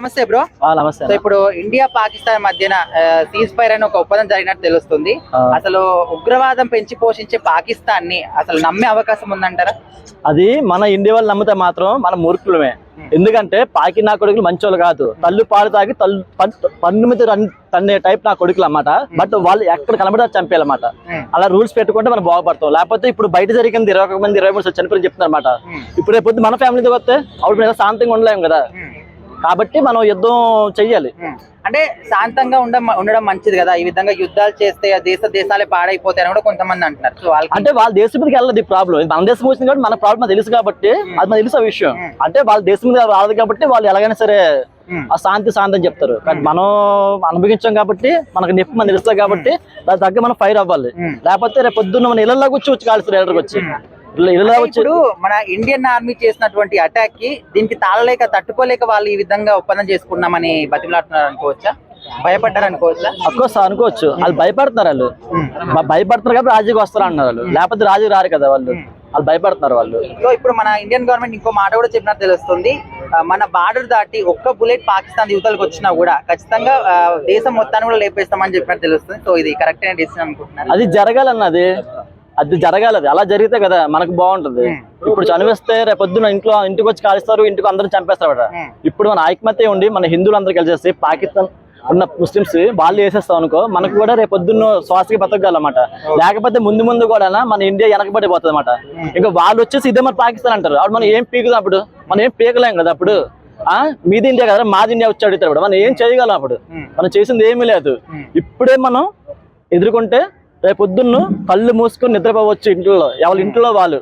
నమస్తే బ్రో. నమస్తే. సో ఇప్పుడు ఇండియా పాకిస్తాన్ మధ్యన సీజ్ ఫైర్ అని ఒక ఒప్పందం జరిగినట్టు తెలుస్తుంది. అసలు ఉగ్రవాదం పెంచి పోషించే పాకిస్తాన్ ని అసలు నమ్మే అవకాశం ఉందంటారా? అది మన ఇండియా వాళ్ళు నమ్మితే మాత్రం మన మూర్ఖులమే. ఎందుకంటే పాకి నా కొడుకులు మంచోళ్ళు కాదు, తల్లు పాలు తాగి పన్ను మీద తన్నే టైప్ నా కొడుకులు అన్నమాట. బట్ వాళ్ళు ఎక్కడ కనబడి చంపేయాలన్నమాట. అలా రూల్స్ పెట్టుకుంటే మనం బాగుపడతాం. లేకపోతే ఇప్పుడు బయట జరిగింది 21 మంది 23 చనిపోయి చెప్తున్నారు అనమాట. ఇప్పుడు రేపు మన ఫ్యామిలీతో వస్తే అప్పుడు మీద శాంతంగా ఉండలేము కదా. కాబట్టి మనం యుద్ధం చెయ్యాలి. అంటే శాంతంగా ఉండడం మంచిది కదా. ఈ విధంగా యుద్ధాలు చేస్తే దేశాలే పాడైపోతాయని కూడా కొంతమంది అంటున్నారు. సో అంటే వాళ్ళ దేశం మీదకి వెళ్ళదు ప్రాబ్లం. మన దేశం వచ్చింది కాబట్టి మన ప్రాబ్లం తెలుసు కాబట్టి అది మనకు తెలుసు ఆ విషయం. అంటే వాళ్ళ దేశం మీద రాదు కాబట్టి వాళ్ళు ఎలాగైనా సరే ఆ శాంతి అని చెప్తారు. కానీ మనం అనుభవించాం కాబట్టి మనకు నొప్పి మనం తెలుస్తుంది కాబట్టి దాని తగ్గ మనం ఫైర్ అవ్వాలి. లేకపోతే రేపు పొద్దున్న మన ఇళ్లలోకి వచ్చి కాల్స్తారు. ఎల్లరికి వచ్చి ఇప్పుడు మన ఇండియన్ ఆర్మీ చేసినటువంటి అటాక్ కి దీనికి తాళలేక తట్టుకోలేక వాళ్ళు ఈ విధంగా ఒప్పందం చేసుకున్నామని బతిలాడుతున్నారు అనుకోవచ్చా? భయపడ్డారు అనుకోవచ్చా? అఫ్కోర్స్ అనుకోవచ్చు. వాళ్ళు భయపడుతున్నారు. వాళ్ళు భయపడుతున్నారు కాబట్టి రాజుకి వస్తారు అన్నారు వాళ్ళు. లేకపోతే రాజుకి రారు కదా వాళ్ళు భయపడుతున్నారు వాళ్ళు. సో ఇప్పుడు మన ఇండియన్ గవర్నమెంట్ ఇంకో మాట కూడా చెప్పినట్టు తెలుస్తుంది. మన బార్డర్ దాటి ఒక్క బుల్లెట్ పాకిస్తాన్ యువతలకు వచ్చినా కూడా ఖచ్చితంగా దేశం మొత్తాన్ని కూడా లేపేస్తామని చెప్పినట్టు తెలుస్తుంది. సో ఇది కరెక్ట్ అయిన డిసిషన్ అనుకుంటున్నారు. అది జరగాలన్నది అది జరగాలి. అలా జరిగితే కదా మనకు బాగుంటది. ఇప్పుడు చనివేస్తే రేపొద్దున ఇంటికి వచ్చి కాలుస్తారు, ఇంటికి అందరూ చంపేస్తారు. ఇప్పుడు మన ఐకమత్యం ఉండి మన హిందువులు అందరూ కలిసేసి పాకిస్తాన్ ఉన్న ముస్లిమ్స్ వాళ్ళు వేసేస్తాం అనుకో, మనకు కూడా రేపొద్దున్న శ్వాసకి బతకగలమాట. లేకపోతే ముందు కూడా మన ఇండియా వెనకబడిపోతుంది అనమాట. ఇంకా వాళ్ళు వచ్చేసి ఇదే మన పాకిస్తాన్ అంటారు. అప్పుడు మనం ఏం పీకుదాం? అప్పుడు మనం ఏం పీకలేం కదా. అప్పుడు మీది ఇండియా కదా, మాది ఇండియా వచ్చి అడుగుతారు. మనం ఏం చేయగలం? అప్పుడు మనం చేసింది ఏమీ లేదు. ఇప్పుడే మనం ఎదుర్కొంటే రేపు పొద్దున్న కళ్ళు మూసుకొని నిద్రపోవచ్చు ఇంట్లో, ఎవరి ఇంట్లో వాళ్ళు.